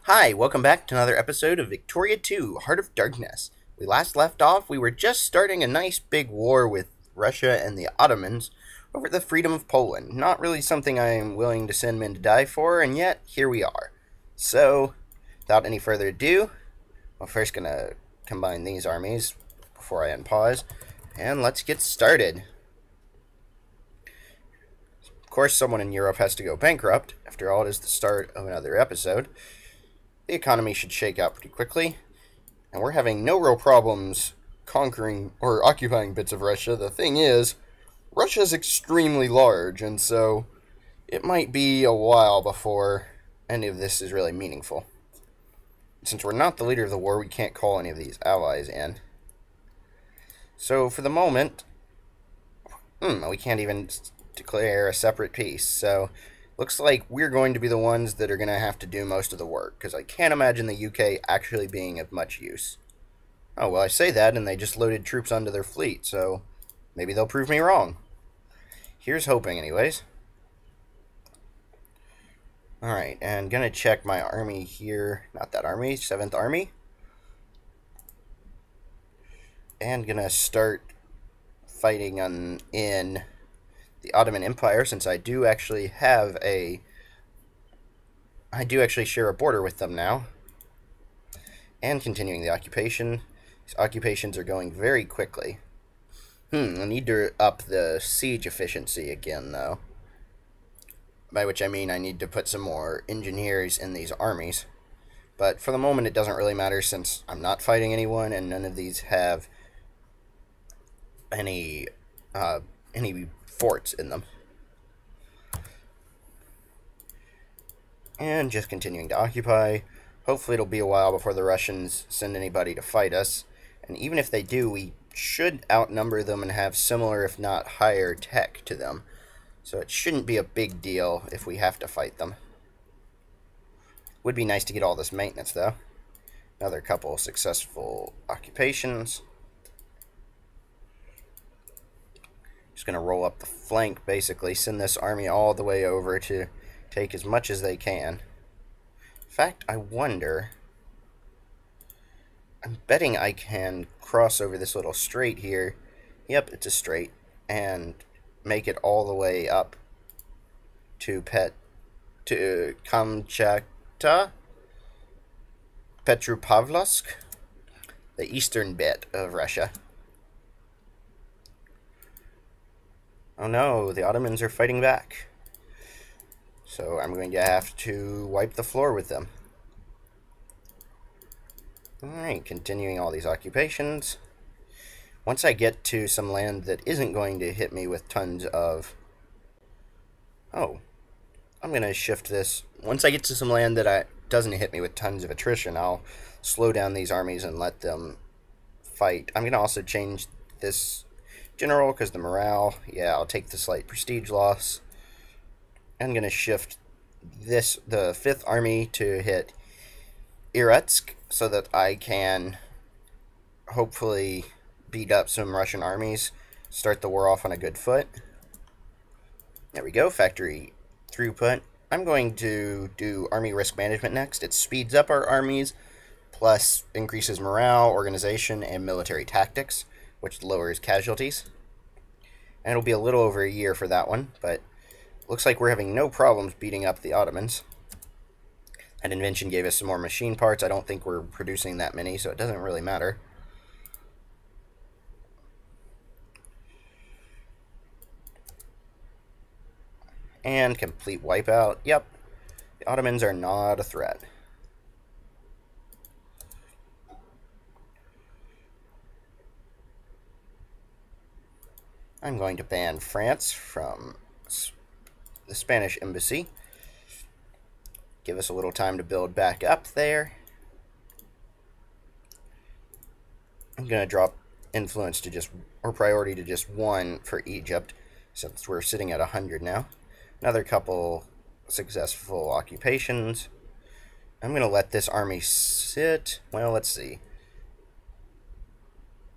Hi, welcome back to another episode of Victoria 2, Heart of Darkness. We last left off, we were just starting a nice big war with Russia and the Ottomans over the freedom of Poland. Not really something I am willing to send men to die for, and yet, here we are. So, without any further ado, I'm first going to combine these armies before I unpause, and let's get started. Of course, someone in Europe has to go bankrupt. After all, it is the start of another episode. The economy should shake out pretty quickly, and we're having no real problems conquering or occupying bits of Russia. The thing is, Russia's extremely large, and so it might be a while before any of this is really meaningful. Since we're not the leader of the war, we can't call any of these allies in. So for the moment, we can't even declare a separate peace, so looks like we're going to be the ones that are going to have to do most of the work, because I can't imagine the UK actually being of much use. Oh, well, I say that, and they just loaded troops onto their fleet, so maybe they'll prove me wrong. Here's hoping, anyways. Alright, and gonna check my army here. Not that army, 7th Army. And gonna start fighting in the Ottoman Empire, since I do actually share a border with them now. And continuing the occupation. These occupations are going very quickly. I need to up the siege efficiency again, though. By which I mean I need to put some more engineers in these armies. But for the moment it doesn't really matter, since I'm not fighting anyone and none of these have any forts in them. And just continuing to occupy. Hopefully it'll be a while before the Russians send anybody to fight us. And even if they do, we should outnumber them and have similar, if not higher, tech to them. So it shouldn't be a big deal if we have to fight them. Would be nice to get all this maintenance, though. Another couple successful occupations. Just going to roll up the flank, basically. Send this army all the way over to take as much as they can. In fact, I wonder... I'm betting I can cross over this little strait here. Yep, it's a strait. And make it all the way up to Kamchatka? Petropavlovsk? The eastern bit of Russia. Oh no, the Ottomans are fighting back. So I'm going to have to wipe the floor with them. Alright, continuing all these occupations. Once I get to some land that isn't going to hit me with tons of... Oh, I'm going to shift this. Once I get to some land that doesn't hit me with tons of attrition, I'll slow down these armies and let them fight. I'm going to also change this general, because the morale, yeah, I'll take the slight prestige loss. I'm going to shift the 5th Army to hit Irkutsk, so that I can hopefully beat up some Russian armies, start the war off on a good foot. There we go, factory throughput. I'm going to do army risk management next. It speeds up our armies, plus increases morale, organization, and military tactics, which lowers casualties. And it'll be a little over a year for that one, but looks like we're having no problems beating up the Ottomans. That invention gave us some more machine parts. I don't think we're producing that many, so it doesn't really matter. And complete wipeout. Yep, the Ottomans are not a threat. I'm going to ban France from the Spanish embassy. Give us a little time to build back up there. I'm going to drop influence to priority to just 1 for Egypt, since we're sitting at 100 now. Another couple successful occupations. I'm going to let this army sit. Well, let's see.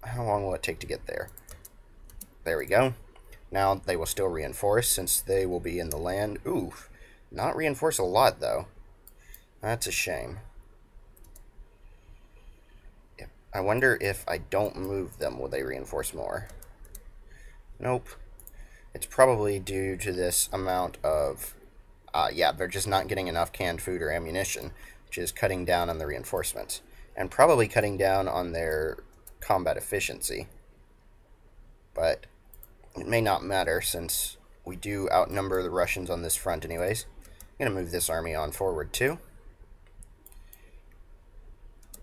How long will it take to get there? There we go. Now they will still reinforce, since they will be in the land. Ooh, not reinforce a lot, though. That's a shame. I wonder if I don't move them, will they reinforce more? Nope. It's probably due to this amount of... yeah, they're just not getting enough canned food or ammunition, which is cutting down on the reinforcements. And probably cutting down on their combat efficiency. But it may not matter, since we do outnumber the Russians on this front anyways. I'm going to move this army on forward too.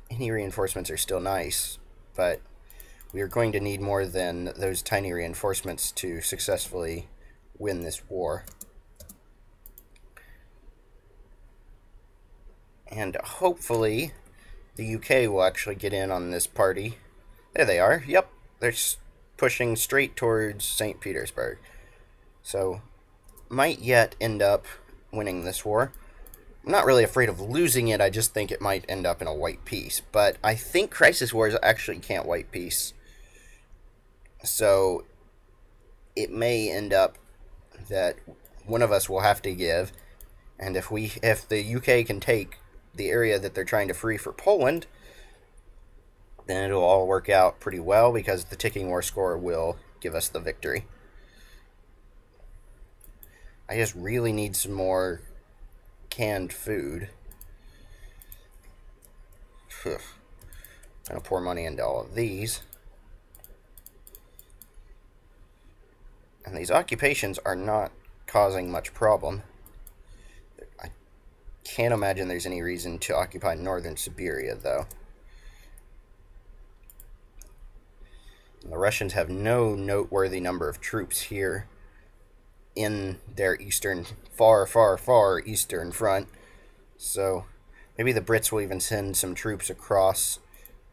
Any reinforcements are still nice, but we are going to need more than those tiny reinforcements to successfully win this war. And hopefully the UK will actually get in on this party. There they are. Yep, they're pushing straight towards St. Petersburg. So, might yet end up winning this war. I'm not really afraid of losing it, I just think it might end up in a white peace. But I think crisis wars actually can't white peace. So, it may end up that one of us will have to give. And if the UK can take the area that they're trying to free for Poland, then it'll all work out pretty well, because the ticking war score will give us the victory. I just really need some more canned food. I'm gonna pour money into all of these. And these occupations are not causing much problem. I can't imagine there's any reason to occupy northern Siberia, though. And the Russians have no noteworthy number of troops here in their eastern, far eastern front. So maybe the Brits will even send some troops across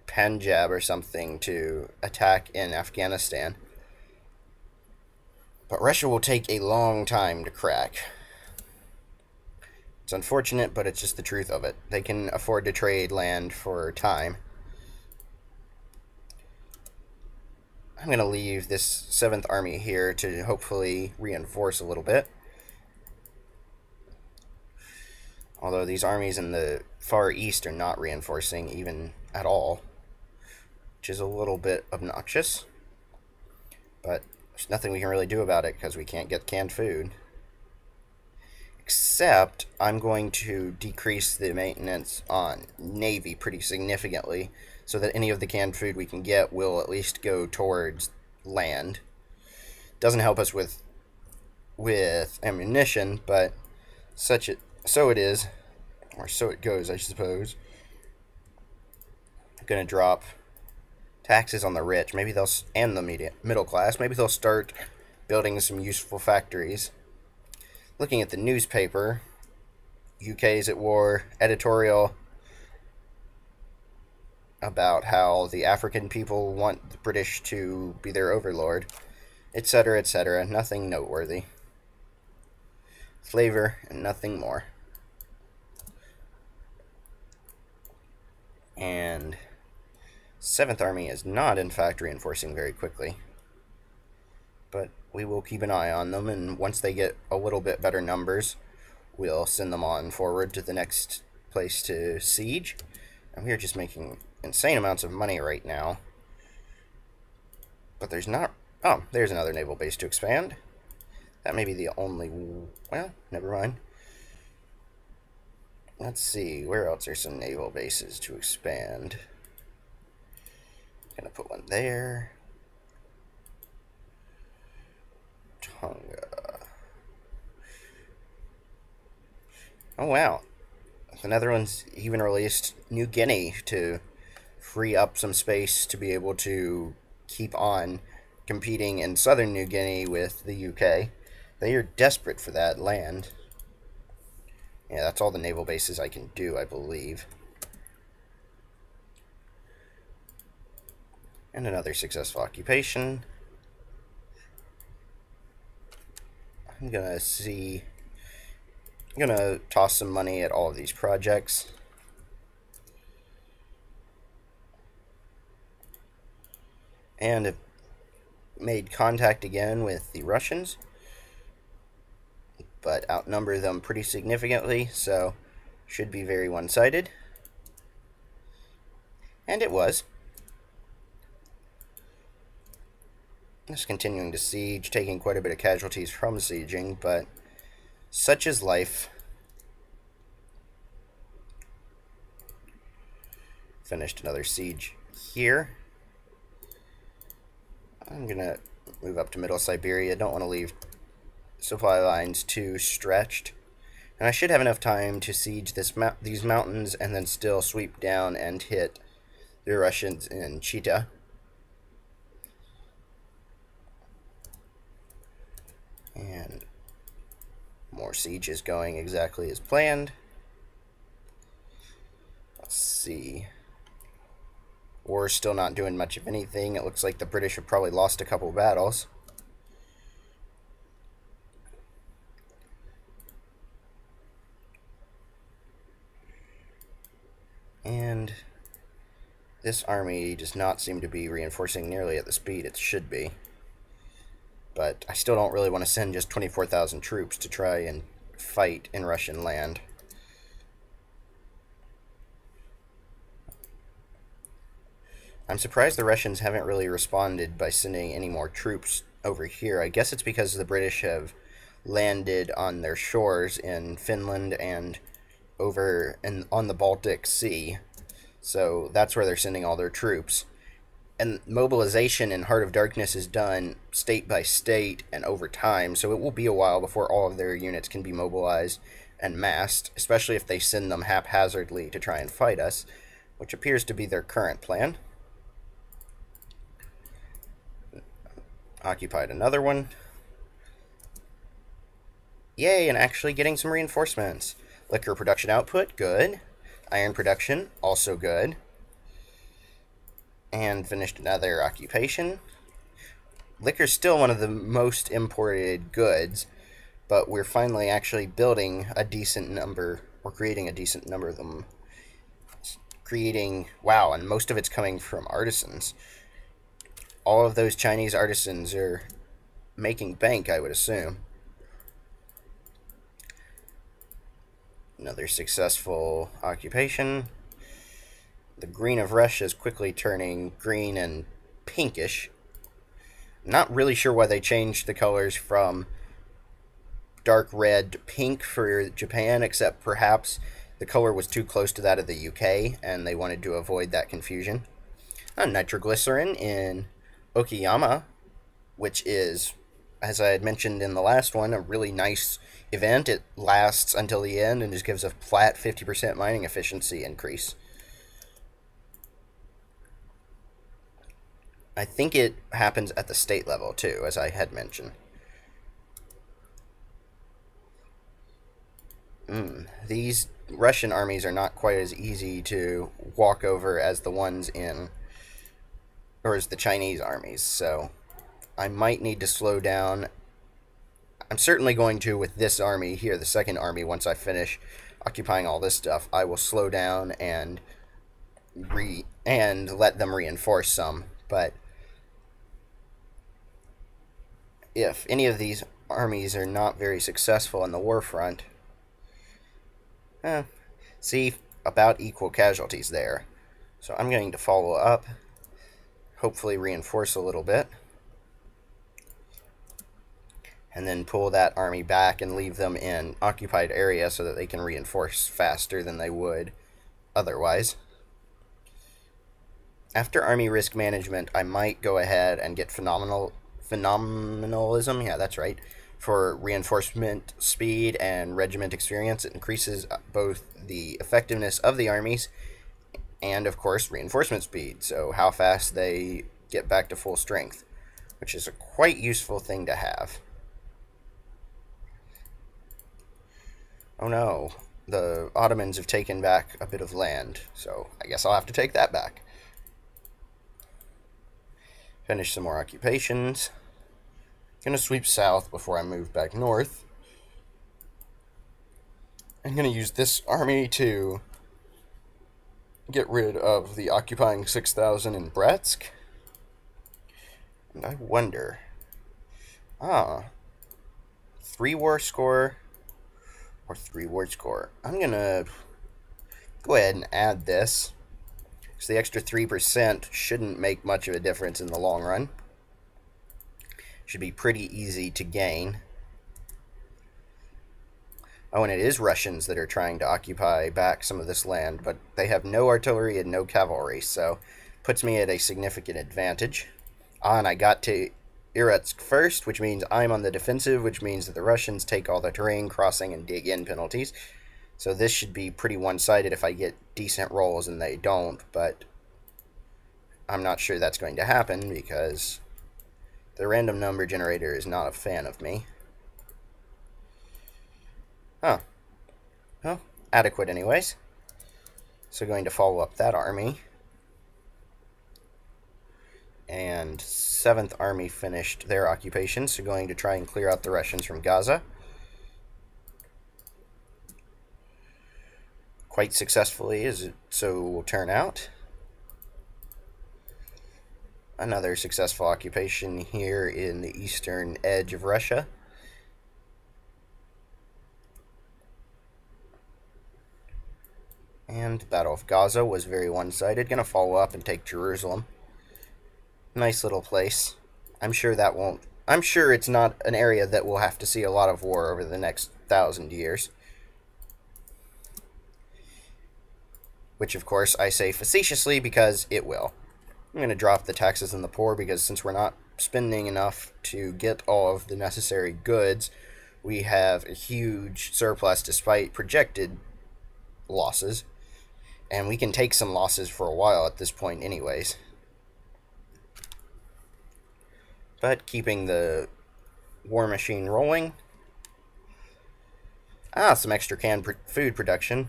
Punjab or something to attack in Afghanistan. But Russia will take a long time to crack. It's unfortunate, but it's just the truth of it. They can afford to trade land for time. I'm going to leave this 7th Army here to hopefully reinforce a little bit. Although these armies in the far east are not reinforcing even at all, which is a little bit obnoxious. But there's nothing we can really do about it because we can't get canned food. Except I'm going to decrease the maintenance on Navy pretty significantly, so that any of the canned food we can get will at least go towards land. Doesn't help us with ammunition, but so it is, or so it goes, I suppose. I'm gonna drop taxes on the rich, maybe they'll, and the middle class. Maybe they'll start building some useful factories. Looking at the newspaper, UK's at war, editorial about how the African people want the British to be their overlord, etc., etc. Nothing noteworthy. Flavor and nothing more. And 7th Army is not, in fact, reinforcing very quickly. But we will keep an eye on them, and once they get a little bit better numbers, we'll send them on forward to the next place to siege. And we are just making insane amounts of money right now. But there's not... Oh, there's another naval base to expand. That may be the only... Well, never mind. Let's see, where else are some naval bases to expand? Gonna put one there. Tonga. Oh wow. The Netherlands even released New Guinea to free up some space to be able to keep on competing in southern New Guinea with the UK. They are desperate for that land. Yeah, that's all the naval bases I can do, I believe. And another successful occupation. I'm gonna toss some money at all of these projects. And have made contact again with the Russians, but outnumber them pretty significantly, so should be very one-sided. And it was. Just continuing to siege, taking quite a bit of casualties from sieging, but such is life. Finished another siege here. I'm gonna move up to Middle Siberia. Don't want to leave supply lines too stretched. And I should have enough time to siege these mountains and then still sweep down and hit the Russians in Chita. And more sieges going exactly as planned. Let's see. War's still not doing much of anything. It looks like the British have probably lost a couple battles. And this army does not seem to be reinforcing nearly at the speed it should be. But I still don't really want to send just 24,000 troops to try and fight in Russian land. I'm surprised the Russians haven't really responded by sending any more troops over here. I guess it's because the British have landed on their shores in Finland and over on the Baltic Sea. So that's where they're sending all their troops. And mobilization in Heart of Darkness is done state by state and over time, so it will be a while before all of their units can be mobilized and massed, especially if they send them haphazardly to try and fight us, which appears to be their current plan. Occupied another one. Yay, and actually getting some reinforcements. Liquor production output, good. Iron production, also good. And finished another occupation. Liquor's still one of the most imported goods, but we're finally actually building a decent number, or creating a decent number of them. Wow, and most of it's coming from artisans. All of those Chinese artisans are making bank, I would assume. Another successful occupation. The green of Russia is quickly turning green and pinkish. Not really sure why they changed the colors from dark red to pink for Japan, except perhaps the color was too close to that of the UK, and they wanted to avoid that confusion. Nitroglycerin in Okayama, which is, as I had mentioned in the last one, a really nice event. It lasts until the end and just gives a flat 50% mining efficiency increase. I think it happens at the state level too, as I had mentioned. These Russian armies are not quite as easy to walk over as the ones in, or as the Chinese armies, so I might need to slow down. I'm certainly going to with this army here, the second army, once I finish occupying all this stuff. I will slow down and let them reinforce some, but if any of these armies are not very successful on the war front, see, about equal casualties there. So I'm going to follow up, hopefully reinforce a little bit, and then pull that army back and leave them in occupied area so that they can reinforce faster than they would otherwise. After army risk management, I might go ahead and get phenomenalism, yeah, that's right, for reinforcement speed and regiment experience. It increases both the effectiveness of the armies and, of course, reinforcement speed, so how fast they get back to full strength, which is a quite useful thing to have. Oh no, the Ottomans have taken back a bit of land, so I guess I'll have to take that back. Finish some more occupations. Gonna sweep south before I move back north. I'm gonna use this army to get rid of the occupying 6,000 in Bratsk. And I wonder... 3 war score or 3 ward score. I'm gonna go ahead and add this, because the extra 3% shouldn't make much of a difference in the long run. should be pretty easy to gain. Oh, and it is Russians that are trying to occupy back some of this land, but they have no artillery and no cavalry, so puts me at a significant advantage. And I got to Irkutsk first, which means I'm on the defensive, which means that the Russians take all the terrain, crossing, and dig in penalties. So this should be pretty one-sided if I get decent rolls, and they don't, but I'm not sure that's going to happen because the random number generator is not a fan of me. Huh. Well, adequate anyways. So going to follow up that army. And 7th Army finished their occupation, so going to try and clear out the Russians from Gaza. Quite successfully, as it so will turn out. Another successful occupation here in the eastern edge of Russia. And the Battle of Gaza was very one-sided. Going to follow up and take Jerusalem. Nice little place. I'm sure it's not an area that will have to see a lot of war over the next 1,000 years. Which, of course, I say facetiously because it will. I'm going to drop the taxes on the poor because since we're not spending enough to get all of the necessary goods, we have a huge surplus despite projected losses. And we can take some losses for a while at this point anyways. But keeping the war machine rolling. Some extra canned food production.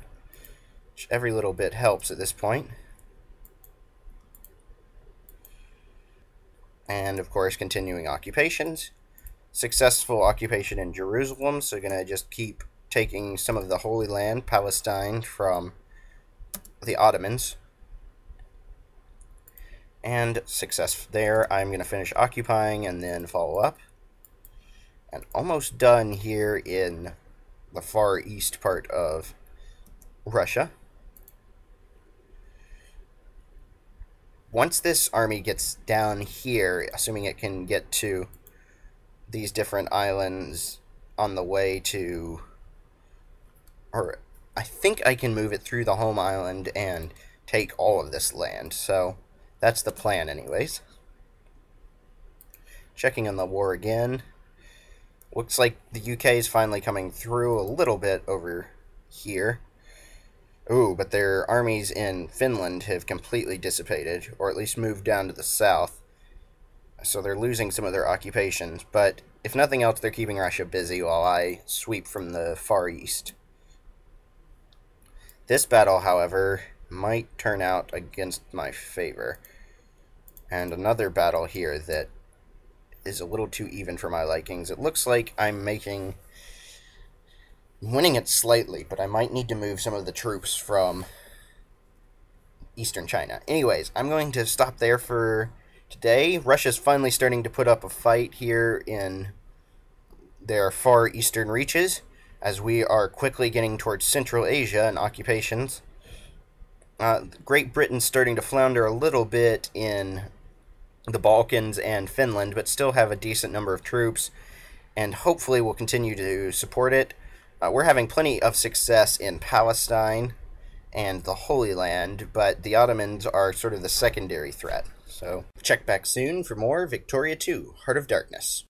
Which every little bit helps at this point. And, of course, continuing occupations. Successful occupation in Jerusalem, so going to just keep taking some of the Holy Land, Palestine, from the Ottomans. And success there. I'm going to finish occupying and then follow up. And almost done here in the far east part of Russia. Once this army gets down here, assuming it can get to these different islands on the way to... Or I think I can move it through the home island and take all of this land, so that's the plan anyways. Checking on the war again. Looks like the UK is finally coming through a little bit over here. Ooh, but their armies in Finland have completely dissipated, or at least moved down to the south. So they're losing some of their occupations, but if nothing else, they're keeping Russia busy while I sweep from the far east. This battle, however, might turn out against my favor. And another battle here that is a little too even for my likings. It looks like I'm winning it slightly, but I might need to move some of the troops from eastern China. Anyways, I'm going to stop there for today. Russia's finally starting to put up a fight here in their far eastern reaches, as we are quickly getting towards Central Asia and occupations. Great Britain's starting to flounder a little bit in the Balkans and Finland, but still have a decent number of troops, and hopefully will continue to support it. We're having plenty of success in Palestine and the Holy Land, but the Ottomans are sort of the secondary threat. So check back soon for more Victoria 2, Heart of Darkness.